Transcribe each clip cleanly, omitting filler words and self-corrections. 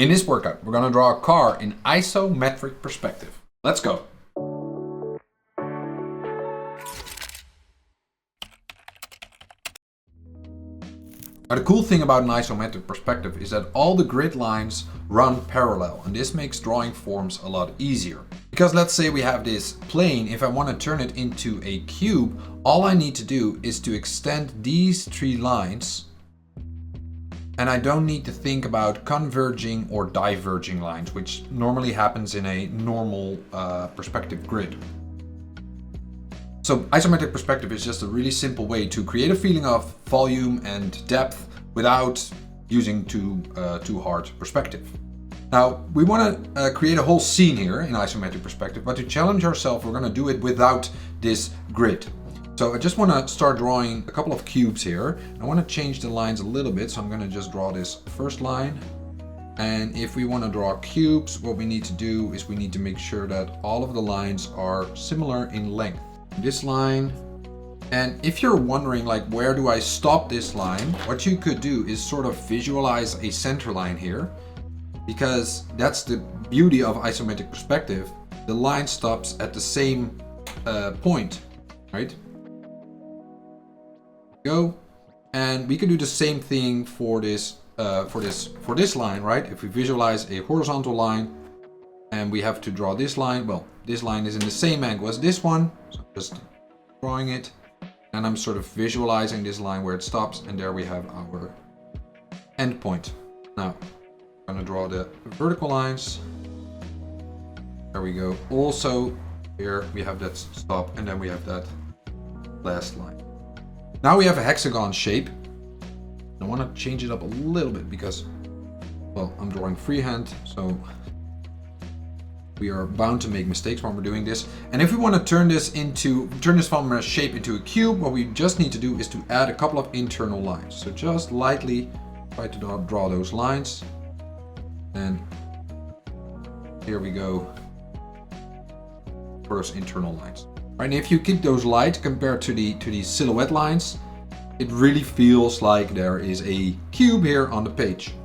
In this workout, we're going to draw a car in isometric perspective. Let's go. Now, the cool thing about an isometric perspective is that all the grid lines run parallel, and this makes drawing forms a lot easier. Because let's say we have this plane, if I want to turn it into a cube, all I need to do is to extend these three lines, and I don't need to think about converging or diverging lines, which normally happens in a normal perspective grid. So isometric perspective is just a really simple way to create a feeling of volume and depth without using too hard perspective. Now, we want to create a whole scene here in isometric perspective, but to challenge ourselves, we're going to do it without this grid. So I just want to start drawing a couple of cubes here. I want to change the lines a little bit, so I'm going to just draw this first line. And if we want to draw cubes, what we need to do is we need to make sure that all of the lines are similar in length. This line, and if you're wondering like where do I stop this line, what you could do is sort of visualize a center line here, because that's the beauty of isometric perspective. The line stops at the same point, right? Go, and we can do the same thing for this line, right? If we visualize a horizontal line and we have to draw this line, well, this line is in the same angle as this one, so I'm just drawing it, and I'm sort of visualizing this line where it stops, and there we have our end point. Now I'm gonna draw the vertical lines. There we go. Also here we have that stop, and then we have that last line. Now we have a hexagon shape. I want to change it up a little bit because, well, I'm drawing freehand, so we are bound to make mistakes when we're doing this. And if we want to turn this from a shape into a cube, what we just need to do is to add a couple of internal lines. So just lightly try to draw those lines. And here we go for those internal lines. Right, and if you keep those light compared to the silhouette lines, it really feels like there is a cube here on the page.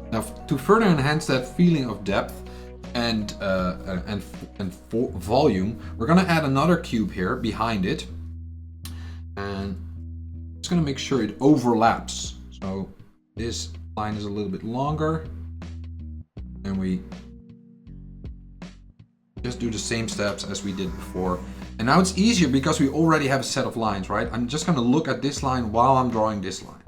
Now, to further enhance that feeling of depth and volume, we're gonna add another cube here behind it, and it's gonna make sure it overlaps. So this line is a little bit longer, and we just do the same steps as we did before. And now it's easier because we already have a set of lines, right? I'm just going to look at this line while I'm drawing this line.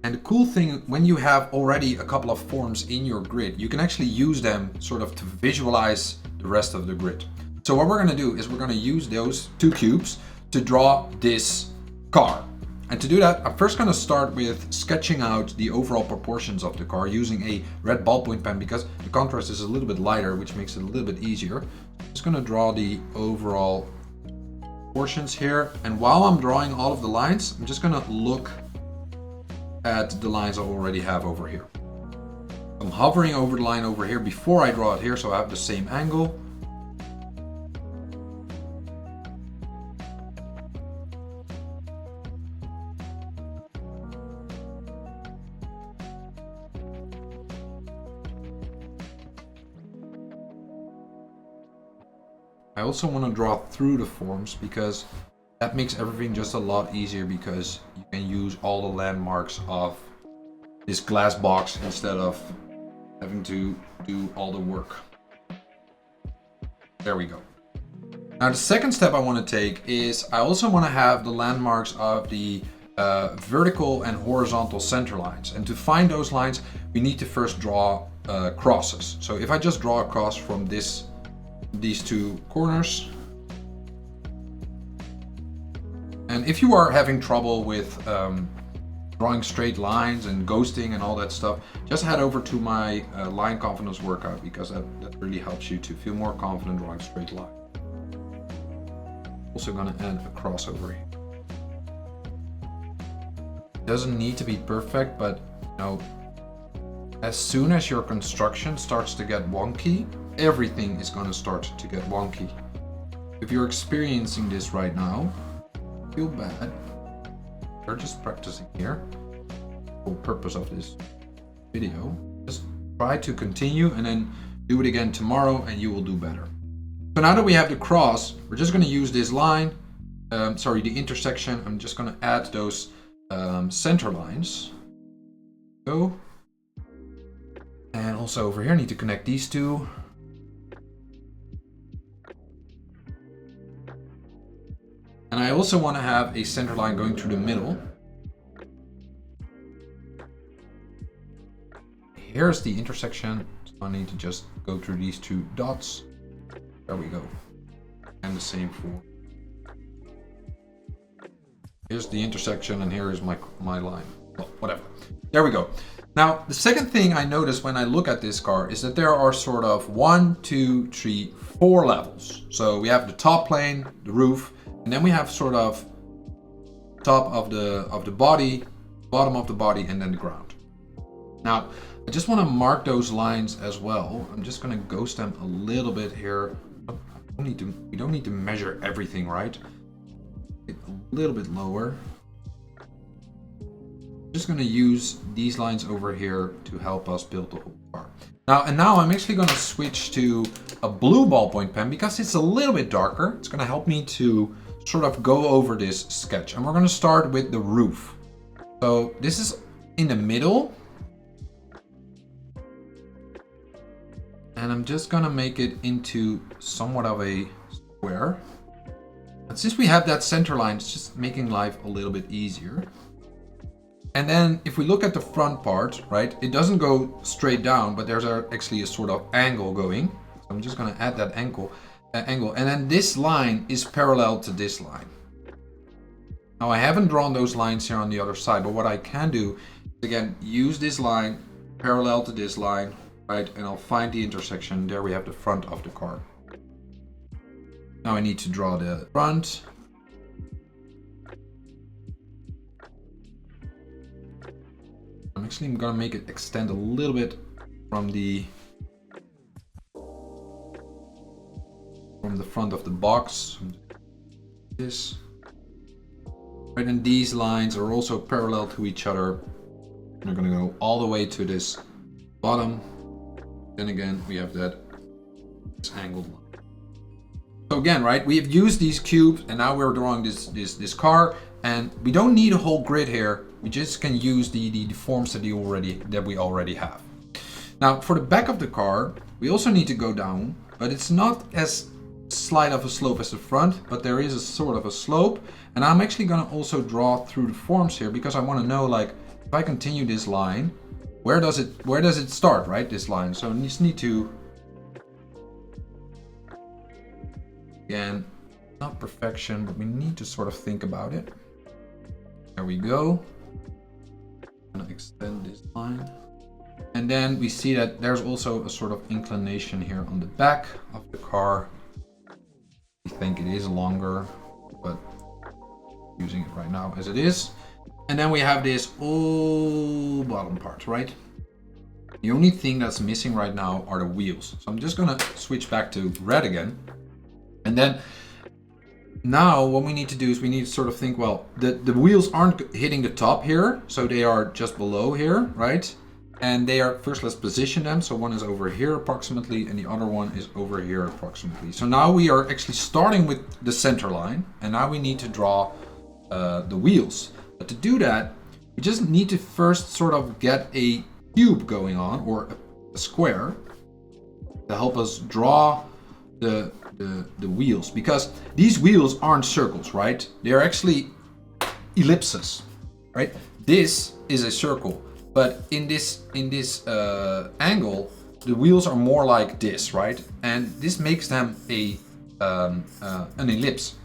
And the cool thing, when you have already a couple of forms in your grid, you can actually use them sort of to visualize the rest of the grid. So what we're going to do is we're going to use those two cubes to draw this car. And to do that, I'm first going to start with sketching out the overall proportions of the car using a red ballpoint pen, because the contrast is a little bit lighter, which makes it a little bit easier. I'm just going to draw the overall proportions here. And while I'm drawing all of the lines, I'm just going to look at the lines I already have over here. I'm hovering over the line over here before I draw it here, so I have the same angle. I also want to draw through the forms because that makes everything just a lot easier, because you can use all the landmarks of this glass box instead of having to do all the work. There we go. Now the second step I want to take is I also want to have the landmarks of the vertical and horizontal center lines. And to find those lines, we need to first draw crosses. So if I just draw a cross from these two corners. And if you are having trouble with drawing straight lines and ghosting and all that stuff, just head over to my line confidence workout, because that really helps you to feel more confident drawing straight lines. Also gonna add a cross over here. Doesn't need to be perfect, but you know, as soon as your construction starts to get wonky, everything is going to start to get wonky. If you're experiencing this right now, feel bad. We're just practicing here. For the purpose of this video, just try to continue and then do it again tomorrow and you will do better. So now that we have the cross, we're just going to use this line, the intersection. I'm just going to add those center lines. Go. And also over here, I need to connect these two. And I also want to have a center line going through the middle. Here's the intersection. So I need to just go through these two dots. There we go. And the same for. Here's the intersection and here is my line. Well, whatever. There we go. Now, the second thing I notice when I look at this car is that there are sort of 1, 2, 3, 4 levels. So we have the top plane, the roof, and then we have sort of top of the body, bottom of the body, and then the ground. Now, I just want to mark those lines as well. I'm just going to ghost them a little bit here. We don't need to measure everything, right? A little bit lower. Just going to use these lines over here to help us build the whole car. Now I'm actually going to switch to a blue ballpoint pen because it's a little bit darker. It's going to help me to sort of go over this sketch. And we're going to start with the roof. So this is in the middle. And I'm just going to make it into somewhat of a square. And since we have that center line, it's just making life a little bit easier. And then if we look at the front part, right, it doesn't go straight down, but there's actually a sort of angle going. So I'm just going to add that angle. And then this line is parallel to this line. Now I haven't drawn those lines here on the other side, but what I can do is again, use this line parallel to this line, right? And I'll find the intersection. There we have the front of the car. Now I need to draw the front. I'm actually going to make it extend a little bit from the front of the box. This. Right, and these lines are also parallel to each other. They're going to go all the way to this bottom. Then again, we have this angled line. So again, right, we have used these cubes and now we're drawing this car, and we don't need a whole grid here. We just can use the forms that we already have. Now for the back of the car, we also need to go down, but it's not as slight of a slope as the front, but there is a sort of a slope. And I'm actually going to also draw through the forms here because I want to know, like, if I continue this line, where does it start, right? This line. So I just need to, again, not perfection, but we need to sort of think about it. There we go. I'm going to extend this line. And then we see that there's also a sort of inclination here on the back of the car. We think it is longer, but using it right now as it is. And then we have this whole bottom part, right? The only thing that's missing right now are the wheels. So I'm just gonna switch back to red again. And then now what we need to do is we need to sort of think, well, the wheels aren't hitting the top here, so they are just below here, right? And they are, first let's position them. So one is over here approximately and the other one is over here approximately. So now we are actually starting with the center line and now we need to draw the wheels. But to do that, we just need to first sort of get a cube going on, or a square, to help us draw the wheels, because these wheels aren't circles, right? They're actually ellipses, right? This is a circle, but in this angle, the wheels are more like this, right? And this makes them an ellipse.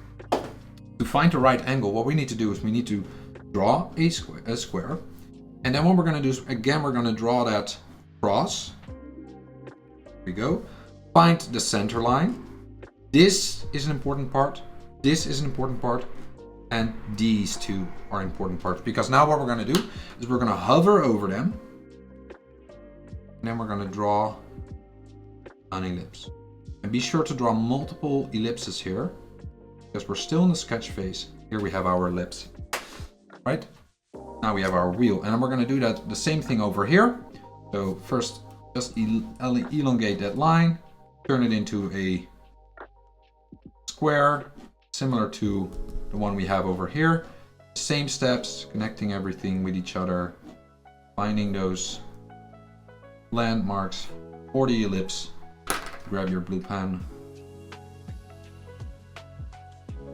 To find the right angle, what we need to do is we need to draw a square. And then what we're going to do is, again, we're going to draw that cross. There we go. Find the center line. This is an important part. This is an important part. And these two are important parts. Because now what we're going to do is we're going to hover over them. And then we're going to draw an ellipse. And be sure to draw multiple ellipses here, because we're still in the sketch phase. Here we have our ellipse, right? Now we have our wheel, and we're going to do that the same thing over here. So first, just elongate that line, turn it into a square, similar to the one we have over here. Same steps, connecting everything with each other, finding those landmarks for the ellipse. Grab your blue pen.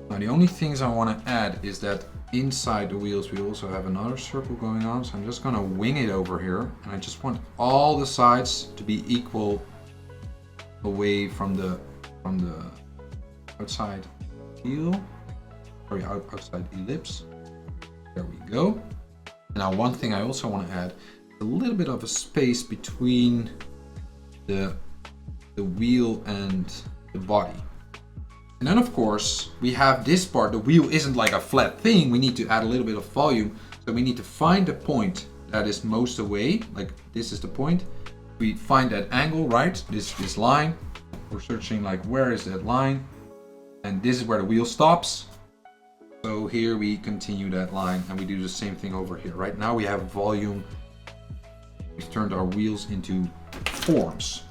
Now the only things I want to add is that inside the wheels we also have another circle going on, so I'm just going to wing it over here, and I just want all the sides to be equal away from the outside wheel, sorry, outside ellipse. There we go. Now one thing I also want to add is a little bit of a space between the wheel and the body. And then of course we have this part. The wheel isn't like a flat thing. We need to add a little bit of volume. So we need to find the point that is most away. Like this is the point. We find that angle, right? This line. We're searching like where is that line? And this is where the wheel stops. So here we continue that line and we do the same thing over here. Right now we have volume. We've turned our wheels into forms.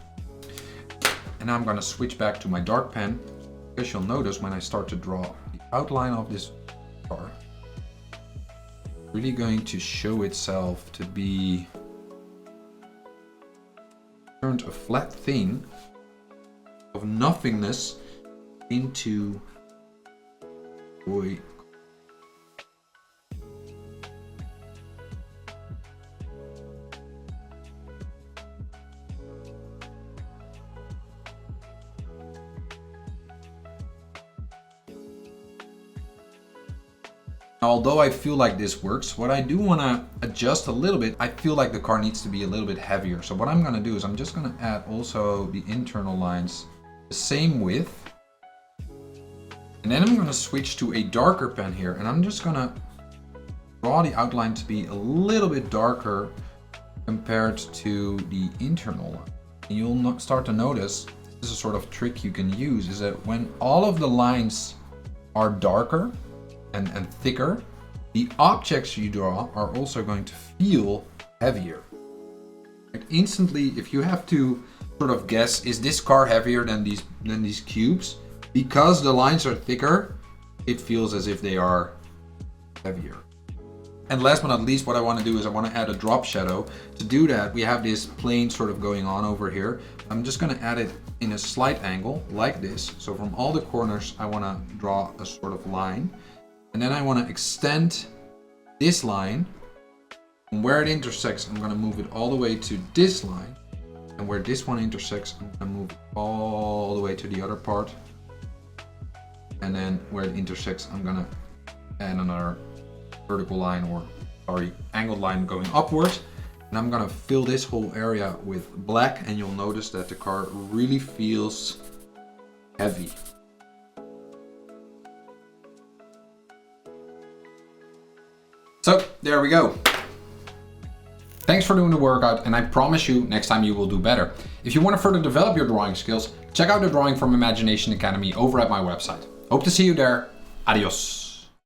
And now I'm going to switch back to my dark pen, because you'll notice when I start to draw the outline of this car, it's really going to show itself to be turned a flat thing of nothingness into boy. Although I feel like this works, what I do want to adjust a little bit, I feel like the car needs to be a little bit heavier. So what I'm going to do is I'm just going to add also the internal lines the same width. And then I'm going to switch to a darker pen here, and I'm just going to draw the outline to be a little bit darker compared to the internal line. And you'll start to notice, this is a sort of trick you can use, is that when all of the lines are darker and thicker, the objects you draw are also going to feel heavier. Like instantly, if you have to sort of guess, is this car heavier than these cubes? Because the lines are thicker, it feels as if they are heavier. And last but not least, what I want to do is I want to add a drop shadow. To do that, we have this plane sort of going on over here. I'm just going to add it in a slight angle like this. So from all the corners, I want to draw a sort of line. And then I want to extend this line. And where it intersects, I'm going to move it all the way to this line. And where this one intersects, I'm going to move it all the way to the other part. And then where it intersects, I'm going to add another vertical line, or sorry, angled line going upward. And I'm going to fill this whole area with black, and you'll notice that the car really feels heavy. So there we go. Thanks for doing the workout, and I promise you next time you will do better. If you want to further develop your drawing skills, check out the Drawing from Imagination Academy over at my website. Hope to see you there. Adios.